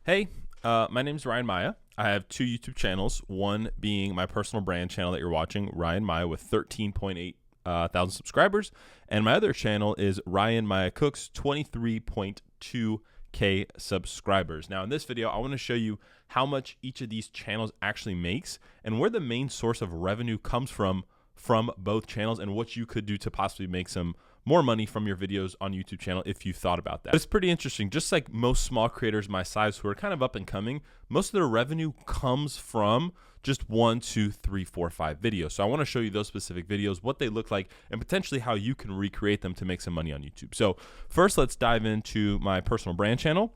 Hey, my name is Ryan Maya. I have two YouTube channels, one being my personal brand channel that you're watching, Ryan Maya, with 13.8 thousand subscribers. And my other channel is Ryan Maya Cooks, 23.2K subscribers. Now in this video, I want to show you how much each of these channels actually makes and where the main source of revenue comes from both channels and what you could do to possibly make some more money from your videos on YouTube channel if you thought about that. But it's pretty interesting. Just like most small creators my size who are kind of up and coming, most of their revenue comes from just 1, 2, 3, 4, 5 videos. So I want to show you those specific videos, what they look like, and potentially how you can recreate them to make some money on YouTube. So first, let's dive into my personal brand channel.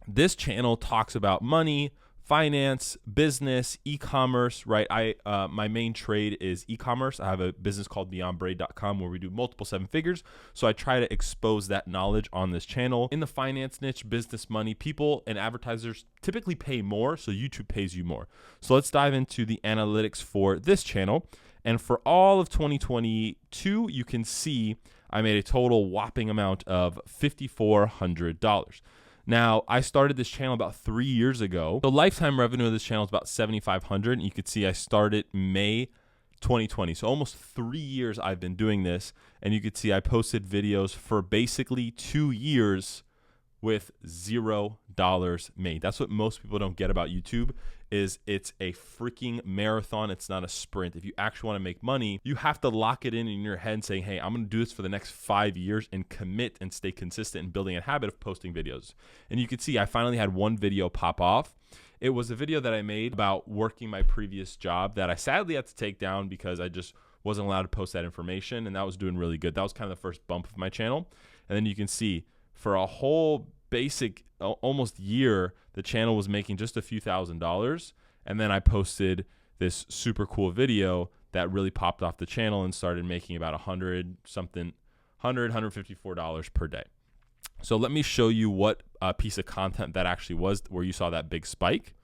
This channel talks about money, finance, business, e-commerce, right? My main trade is e-commerce. I have a business called beyondbraid.com where we do multiple 7 figures. So I try to expose that knowledge on this channel. In the finance niche, business, money, people and advertisers typically pay more, so YouTube pays you more. So let's dive into the analytics for this channel. And for all of 2022, you can see I made a total whopping amount of $5,400. Now, I started this channel about 3 years ago. The lifetime revenue of this channel is about $7,500. And you can see I started May 2020. So almost 3 years I've been doing this. And you can see I posted videos for basically 2 years with $0 made. That's what most people don't get about YouTube, is it's a freaking marathon. It's not a sprint. If you actually want to make money, you have to lock it in your head and say, hey, I'm going to do this for the next 5 years and commit and stay consistent in building a habit of posting videos. And you can see I finally had one video pop off. It was a video that I made about working my previous job that I sadly had to take down because I just wasn't allowed to post that information, and that was doing really good. That was kind of the first bump of my channel. And then you can see for a whole basic almost year, the channel was making just a few $1,000s. And then I posted this super cool video that really popped off the channel and started making about $154 per day. So let me show you what piece of content that actually was where you saw that big spike.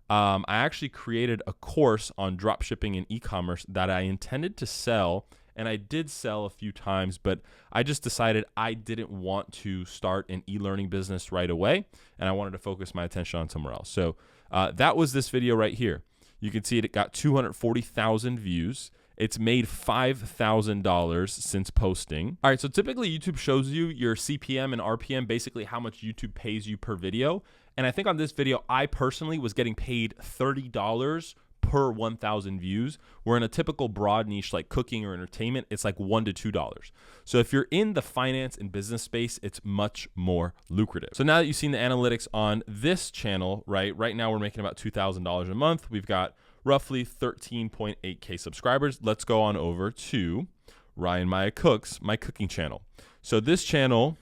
I actually created a course on drop shipping and e-commerce that I intended to sell, and I did sell a few times, but I just decided I didn't want to start an e-learning business right away, and I wanted to focus my attention on somewhere else. So that was this video right here. You can see it got 240,000 views. It's made $5,000 since posting. All right, so typically YouTube shows you your CPM and RPM, basically how much YouTube pays you per video. And I think on this video, I personally was getting paid $30 per 1,000 views, where in a typical broad niche like cooking or entertainment, it's like $1 to $2. So if you're in the finance and business space, it's much more lucrative. So now that you've seen the analytics on this channel, right now we're making about $2,000 a month. We've got roughly 13.8K subscribers. Let's go on over to Ryan Maya Cooks, my cooking channel. So this channel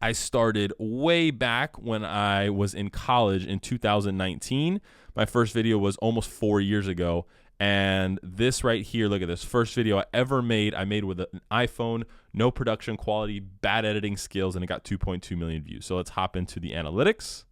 I started way back when I was in college in 2019. My first video was almost 4 years ago. And this right here, look at this first video I ever made. I made with an iPhone, no production quality, bad editing skills, and it got 2.2 million views. So let's hop into the analytics.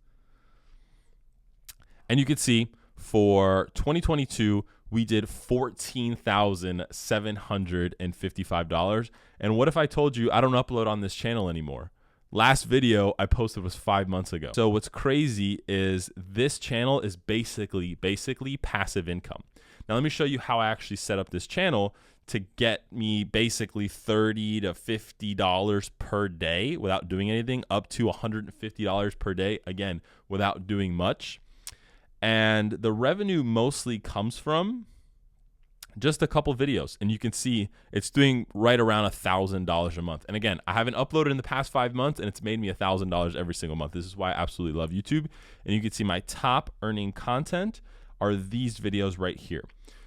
And you can see for 2022, we did $14,755. And what if I told you I don't upload on this channel anymore? Last video I posted was 5 months ago. So what's crazy is this channel is basically passive income. Now let me show you how I actually set up this channel to get me basically $30 to $50 per day without doing anything, up to $150 per day, again, without doing much. And the revenue mostly comes from just a couple videos, and you can see it's doing right around $1,000 a month. And again, I haven't uploaded in the past 5 months, and it's made me $1,000 every single month. This is why I absolutely love YouTube. And you can see my top earning content are these videos right here.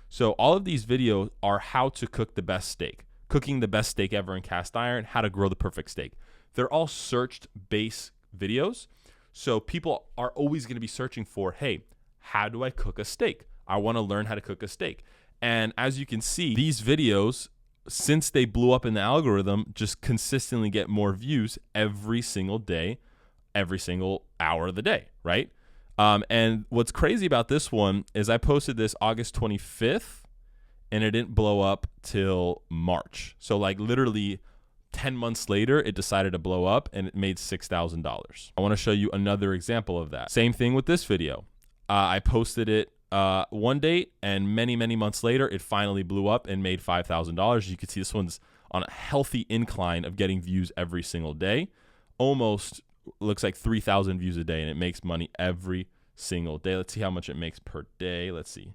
So all of these videos are how to cook the best steak, cooking the best steak ever in cast iron, how to grow the perfect steak. They're all searched base videos. So people are always going to be searching for, hey, how do I cook a steak? I want to learn how to cook a steak. And as you can see, these videos, since they blew up in the algorithm, just consistently get more views every single day, every single hour of the day, right? And what's crazy about this one is I posted this August 25th, and it didn't blow up till March. So like literally 10 months later, it decided to blow up and it made $6,000. I want to show you another example of that. Same thing with this video. I posted it one date, and many months later, it finally blew up and made $5,000. You can see this one's on a healthy incline of getting views every single day. Almost looks like 3,000 views a day, and it makes money every single day. Let's see how much it makes per day. Let's see.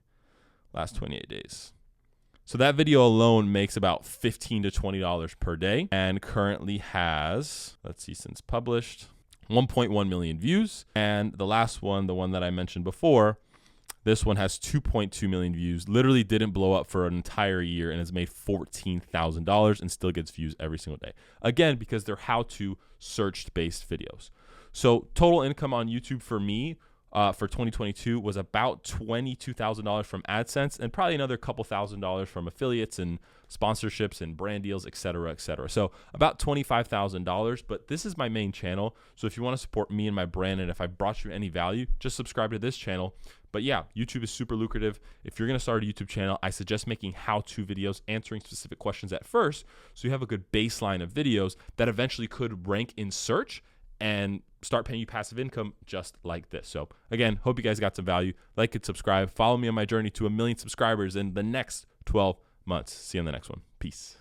Last 28 days. So that video alone makes about $15 to $20 per day and currently has, let's see, since published, 1.1 million views. And the last one, the one that I mentioned before, this one has 2.2 million views, literally didn't blow up for an entire year and has made $14,000 and still gets views every single day. Again, because they're how-to search-based videos. So total income on YouTube for me for 2022 was about $22,000 from AdSense and probably another couple $1,000 from affiliates and sponsorships and brand deals, et cetera, et cetera. So about $25,000, but this is my main channel. So if you want to support me and my brand, and if I brought you any value, just subscribe to this channel. But yeah, YouTube is super lucrative. If you're going to start a YouTube channel, I suggest making how-to videos, answering specific questions at first, so you have a good baseline of videos that eventually could rank in search and start paying you passive income just like this. So again, hope you guys got some value. Like and subscribe. Follow me on my journey to 1 million subscribers in the next 12 months. See you on the next one. Peace.